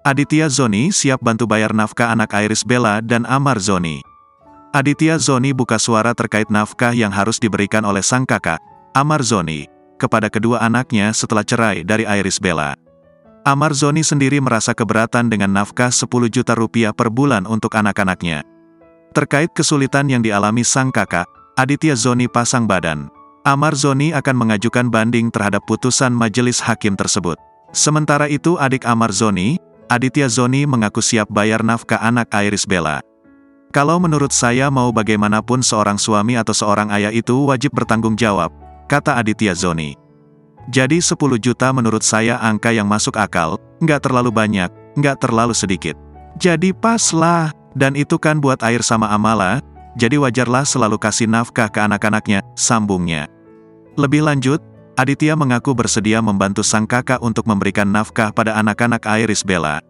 Aditya Zoni siap bantu bayar nafkah anak Iris Bella dan Amar Zoni. Aditya Zoni buka suara terkait nafkah yang harus diberikan oleh sang kakak, Amar Zoni, kepada kedua anaknya setelah cerai dari Iris Bella. Amar Zoni sendiri merasa keberatan dengan nafkah 10 juta rupiah per bulan untuk anak-anaknya. Terkait kesulitan yang dialami sang kakak, Aditya Zoni pasang badan. Amar Zoni akan mengajukan banding terhadap putusan majelis hakim tersebut. Sementara itu adik Amar Zoni, Aditya Zoni mengaku siap bayar nafkah anak Iris Bella. Kalau menurut saya mau bagaimanapun seorang suami atau seorang ayah itu wajib bertanggung jawab, kata Aditya Zoni. Jadi 10 juta menurut saya angka yang masuk akal, nggak terlalu banyak, nggak terlalu sedikit. Jadi pas lah, dan itu kan buat air sama Amala, jadi wajarlah selalu kasih nafkah ke anak-anaknya, sambungnya. Lebih lanjut, Aditya mengaku bersedia membantu sang kakak untuk memberikan nafkah pada anak-anak Iris Bella.